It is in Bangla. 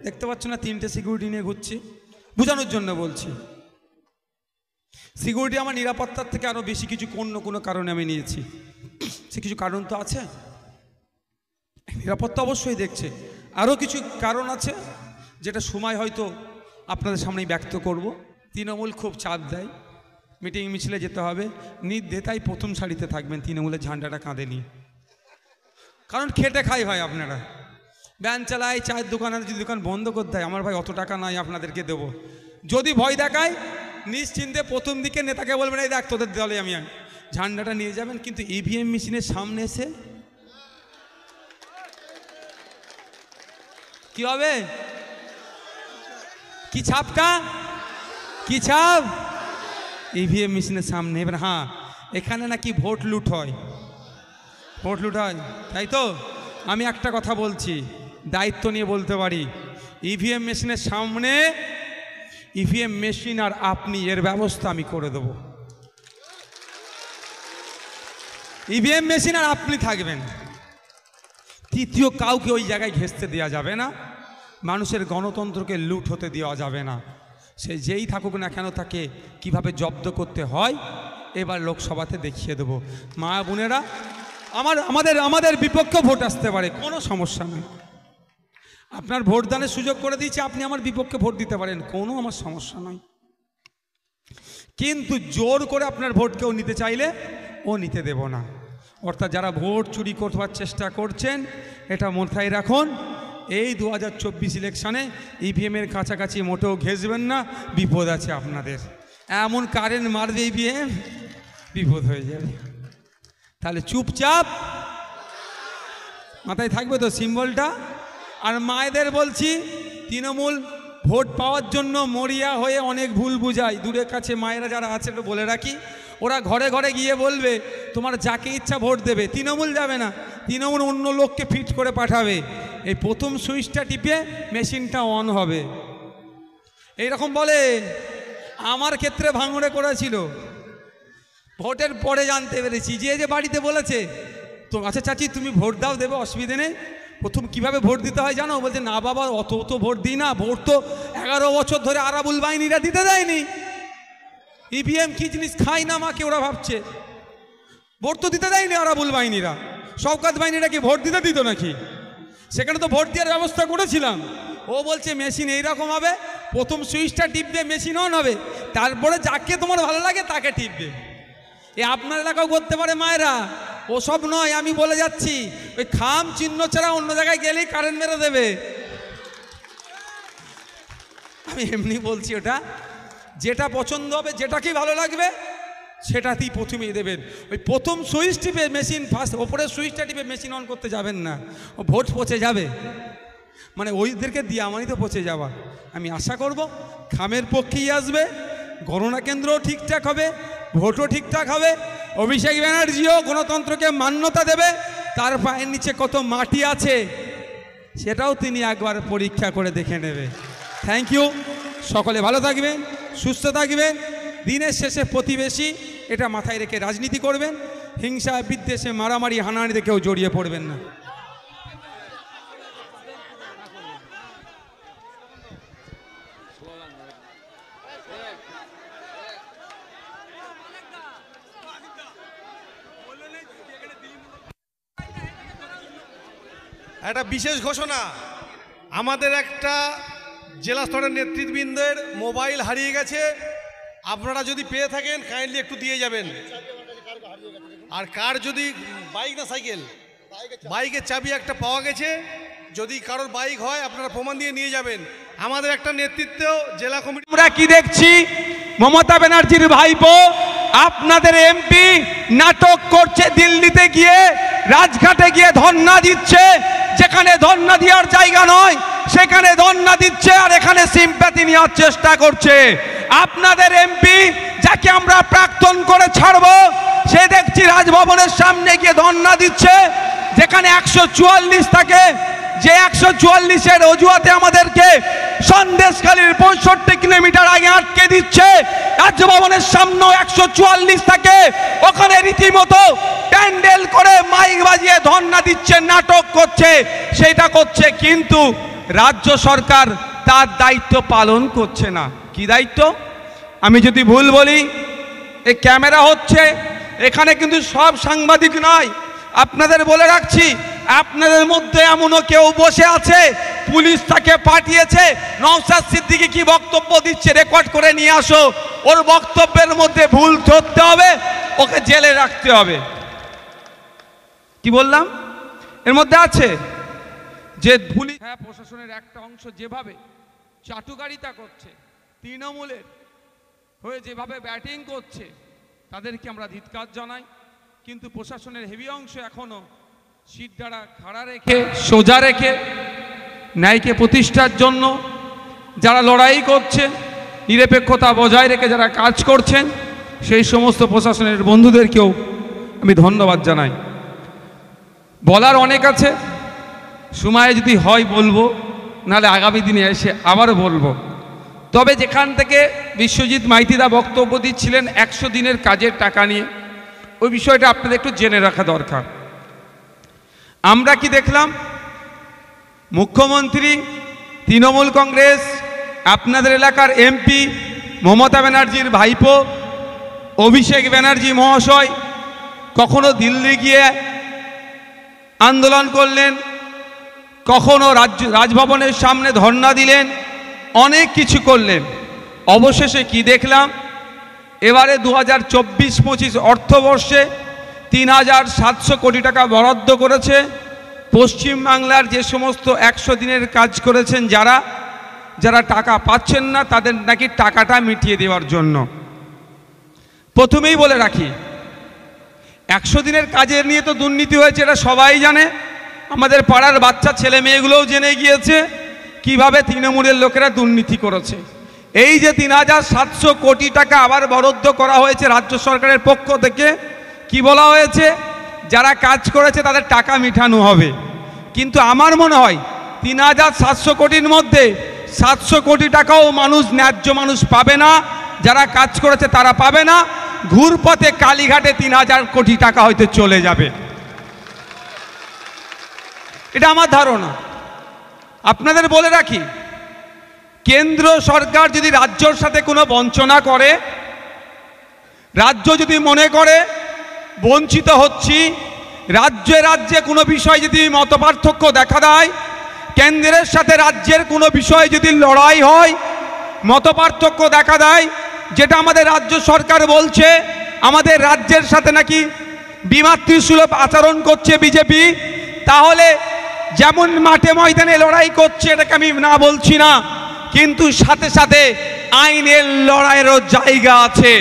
দেখতে পাচ্ছ না 3টে সিকিউরিটি নিয়ে ঘুরছি, বোঝানোর জন্য বলছি। সিকিউরিটি আমার নিরাপত্তার থেকে আরও বেশি কিছু কোনো কারণে আমি নিয়েছি। সে কিছু কারণ তো আছে, নিরাপত্তা অবশ্যই দেখছে, আরও কিছু কারণ আছে যেটা সময় হয়তো আপনাদের সামনেই ব্যক্ত করব। তৃণমূল খুব চাপ দেয়, মিটিং মিছিলে যেতে হবে, নির্দ্বিধায় প্রথম সারিতে থাকবেন তৃণমূলের ঝান্ডাটা কাঁধে নিয়ে, কারণ খেটে খাই ভাই আপনারা। ভ্যান চালায়, চায়ের দোকানে যদি দোকান বন্ধ করতে হয়, আমার ভাই অত টাকা নাই আপনাদেরকে দেবো। যদি ভয় দেখায় নিশ্চিন্তে প্রথম দিকে নেতাকে বলবেন এই দেখ তোদের দলে আমি ঝান্ডাটা নিয়ে যাবেন, কিন্তু ইভিএম মেশিনের সামনে এসে কি হবে? কি ছাপটা, কি ছাপ? ইভিএম মেশিনের সামনে। এবার হ্যাঁ, এখানে নাকি ভোট লুট হয়, ভোট লুট হয়, তাই তো? আমি একটা কথা বলছি, দায়িত্ব নিয়ে বলতে পারি, ইভিএম মেশিনের সামনে ইভিএম মেশিন আর আপনি, এর ব্যবস্থা আমি করে দেব। ইভিএম মেশিন আর আপনি থাকবেন, তৃতীয় কাউকে ওই জায়গায় ঘেঁষতে দেওয়া যাবে না, মানুষের গণতন্ত্রকে লুট হতে দেওয়া যাবে না। সে যেই থাকুক না কেন তাকে কিভাবে জব্দ করতে হয় এবার লোকসভাতে দেখিয়ে দেব। মা বোনেরা, আমাদের বিপক্ষে ভোট আসতে পারে, কোনো সমস্যা নেই। আপনার ভোটদানের সুযোগ করে দিয়েছে, আপনি আমার বিপক্ষে ভোট দিতে পারেন, কোনো আমার সমস্যা নয়। কিন্তু জোর করে আপনার ভোট কেউ নিতে চাইলে ও নিতে দেব না। অর্থাৎ যারা ভোট চুরি করবার চেষ্টা করছেন, এটা মাথায় রাখুন, এই 2024 ইলেকশানে ইভিএমের কাছাকাছি মোটেও ঘেঁষবেন না, বিপদ আছে আপনাদের। এমন কারেন্ট মারবে ইভিএম, বিপদ হয়ে যাবে। তাহলে চুপচাপ মাথায় থাকবে তো সিম্বলটা। আর মায়েদের বলছি, তৃণমূল ভোট পাওয়ার জন্য মরিয়া হয়ে অনেক ভুল বুঝায়। দূরের কাছে মায়েরা যারা আছে একটু বলে রাখি, ওরা ঘরে ঘরে গিয়ে বলবে তোমার যাকে ইচ্ছা ভোট দেবে, তৃণমূল যাবে না, তৃণমূল অন্য লোককে ফিট করে পাঠাবে। এই প্রথম সুইচটা টিপে মেশিনটা অন হবে, এইরকম বলে। আমার ক্ষেত্রে ভাঙড়ে করেছিল, ভোটের পরে জানতে পেরেছি। যে বাড়িতে বলেছে তো আচ্ছা চাচি তুমি ভোট দাও, দেবে, অসুবিধে নেই। প্রথম কিভাবে ভোট দিতে হয় জানো? বলছে না বাবা, অত ভোট দিই না, ভোট তো 11 বছর ধরে আরাবুল বাহিনীরা দিতে দেয়নি। ইভিএম কি জিনিস খাই না মাকে, ওরা ভাবছে ভোট তো দিতে দেয়নি আরাবুল বাহিনীরা। শওকত বাহিনীরা কি ভোট দিতে দিত নাকি? সেখানে তো ভোট দেওয়ার ব্যবস্থা করেছিলাম। ও বলছে মেশিন এইরকম হবে, প্রথম সুইচটা টিপবে, মেশিন অন হবে, তারপরে যাকে তোমার ভালো লাগে তাকে টিপবে। এ আপনার এলাকাও করতে পারে মায়েরা, ওসব নয়, আমি বলে যাচ্ছি। ওই খাম চিহ্ন ছাড়া অন্য জায়গায় গেলেই কারেন্ট মেরে দেবে। আমি এমনি বলছি, ওটা যেটা পছন্দ হবে, যেটাকেই ভালো লাগবে সেটাতেই প্রথমেই দেবেন। ওই প্রথম সুইচ টিপে মেশিন, ফার্স্ট ওপরের সুইচটা টিপে মেশিন অন করতে যাবেন না, ও ভোট পচে যাবে। মানে ওইদেরকে দিয়া মানে তো পচে যাওয়া। আমি আশা করব খামের পক্ষেই আসবে, গণনা কেন্দ্রও ঠিকঠাক হবে, ভোটও ঠিকঠাক হবে, অভিষেক ব্যানার্জিও গণতন্ত্রকে মান্যতা দেবে, তার পায়ের নিচে কত মাটি আছে সেটাও তিনি একবার পরীক্ষা করে দেখে নেবে। থ্যাংক ইউ, সকলে ভালো থাকবেন, সুস্থ থাকবেন। দিনের শেষে প্রতিবেশী, এটা মাথায় রেখে রাজনীতি করবেন। হিংসা বিদ্বেষে মারামারি হানাহানিতে কেউ জড়িয়ে পড়বেন না। একটা বিশেষ ঘোষণা, আমাদের একটা জেলা স্তরের নেতৃবৃন্দের মোবাইল হারিয়ে গেছে। আপনারা যদি পেয়ে থাকেন কাইন্ডলি একটু দিয়ে যাবেন। আর কার যদি বাইক না সাইকেল, বাইকের চাবি একটা পাওয়া গেছে, যদি কারোর বাইক হয় আপনারা প্রমাণ দিয়ে নিয়ে যাবেন। আমাদের একটা নেতৃত্ব জেলা কমিটি। আমরা কি দেখছি, মমতা ব্যানার্জির ভাইপো আপনাদের এমপি নাটক করছে, দিল্লিতে গিয়ে রাজঘাটে গিয়ে ধর্ণা দিচ্ছে, যেখানে ধর্ণা দেওয়ার জায়গা নয় সেখানে ধর্ণা দিচ্ছে, আর এখানে সিম্প্যাথি নেওয়ার চেষ্টা করছে। আপনাদের এমপি যাকে আমরা প্রাক্তন করে ছাড়বো, সে দেখছি রাজভবনের সামনে গিয়ে ধর্ণা দিচ্ছে, যেখানে 144 থাকে, যে 144-এর অজুহাতে আমাদেরকে সন্দেশখালীর 65 কিলোমিটার আগে আটকে দিচ্ছে। রাজভবনের সামনে 144 থাকে, ওখানে রীতিমতো প্যান্ডেল করে মাইক বাজিয়ে ধর্ণা দিচ্ছে, নাটক করছে, সেটা করছে। কিন্তু রাজ্য সরকার তার দায়িত্ব পালন করছে না। কি দায়িত্ব? আমি যদি ভুল বলি, এই ক্যামেরা হচ্ছে, এখানে কিন্তু সব সাংবাদিক নয়। আপনাদের বলে রাখছি, আপনাদের মধ্যে এমনও কেউ বসে আছে, পুলিশ তাকে পাঠিয়েছে, নওশাদ সিদ্দিকী কি বক্তব্য দিচ্ছে রেকর্ড করে নিয়ে আসো, ওর বক্তব্যের মধ্যে ভুল ধরতে হবে, ওকে জেলে রাখতে হবে। কি বললাম? এর মধ্যে আছে যে পুলিশ, হ্যাঁ, প্রশাসনের একটা অংশ যেভাবে চাটুকারিতা করছে, তৃণমূলের হয়ে যেভাবে ব্যাটিং করছে, তাদেরকে আমরা ধিক্কার জানাই। কিন্তু প্রশাসনের হেভি অংশ এখনো সিটডাড়া খাড়া রেখে, সোজা রেখে, ন্যায়কে প্রতিষ্ঠার জন্য যারা লড়াই করছে, নিরপেক্ষতা বজায় রেখে যারা কাজ করছেন, সেই সমস্ত প্রশাসনের বন্ধুদেরকেও আমি ধন্যবাদ জানাই। বলার অনেক আছে, সময় যদি হয় বলবো, নাহলে আগামী দিনে এসে আবার বলবো। তবে যেখান থেকে বিশ্বজিৎ মাইতিদা বক্তব্য দিচ্ছিলেন 100 দিনের কাজের টাকা নিয়ে, ওই বিষয়টা আপনাদের একটু জেনে রাখা দরকার। আমরা কি দেখলাম? মুখ্যমন্ত্রী, তৃণমূল কংগ্রেস, আপনাদের এলাকার এমপি মমতা ব্যানার্জির ভাইপো অভিষেক ব্যানার্জি মহাশয় কখনো দিল্লি গিয়ে আন্দোলন করলেন, কখনো রাজভবনের সামনে ধর্ণা দিলেন, অনেক কিছু করলেন। অবশেষে কি দেখলাম? এবারে 2024-25 অর্থবর্ষে 3700 কোটি টাকা বরাদ্দ করেছে পশ্চিমবাংলার যে সমস্ত 100 দিনের কাজ করেছেন যারা যারা টাকা পাচ্ছেন না, তাদের নাকি টাকাটা মিটিয়ে দেওয়ার জন্য। প্রথমেই বলে রাখি, 100 দিনের কাজের নিয়ে তো দুর্নীতি হয়েছে, এটা সবাই জানে। আমাদের পাড়ার বাচ্চা ছেলে মেয়েগুলোও জেনে গিয়েছে কিভাবে তৃণমূলের লোকেরা দুর্নীতি করেছে। এই যে 3700 কোটি টাকা আবার বরাদ্দ করা হয়েছে রাজ্য সরকারের পক্ষ থেকে, কি বলা হয়েছে? যারা কাজ করেছে তাদের টাকা মিটানো হবে। কিন্তু আমার মনে হয় 3700 কোটির মধ্যে 700 কোটি টাকাও মানুষ, ন্যায্য মানুষ পাবে না। যারা কাজ করেছে তারা পাবে না। ঘুরপথে কালীঘাটে 3000 কোটি টাকা হয়তো চলে যাবে, এটা আমার ধারণা। আপনাদের বলে রাখি, কেন্দ্র সরকার যদি রাজ্যর সাথে কোনো বঞ্চনা করে, রাজ্য যদি মনে করে বঞ্চিত হচ্ছি, রাজ্যে রাজ্যে কোনো বিষয় যদি মতপার্থক্য দেখা দেয়, কেন্দ্রের সাথে রাজ্যের কোনো বিষয়ে যদি লড়াই হয়, মতপার্থক্য দেখা দেয়, যেটা আমাদের রাজ্য সরকার বলছে আমাদের রাজ্যের সাথে নাকি বিমাতৃসুলভ আচরণ করছে বিজেপি, তাহলে যেমন মাঠে ময়দানে লড়াই করছে, এটাকে আমি না বলছি না, কিন্তু সাথে সাথে আইনের লড়াইয়েরও জায়গা আছে।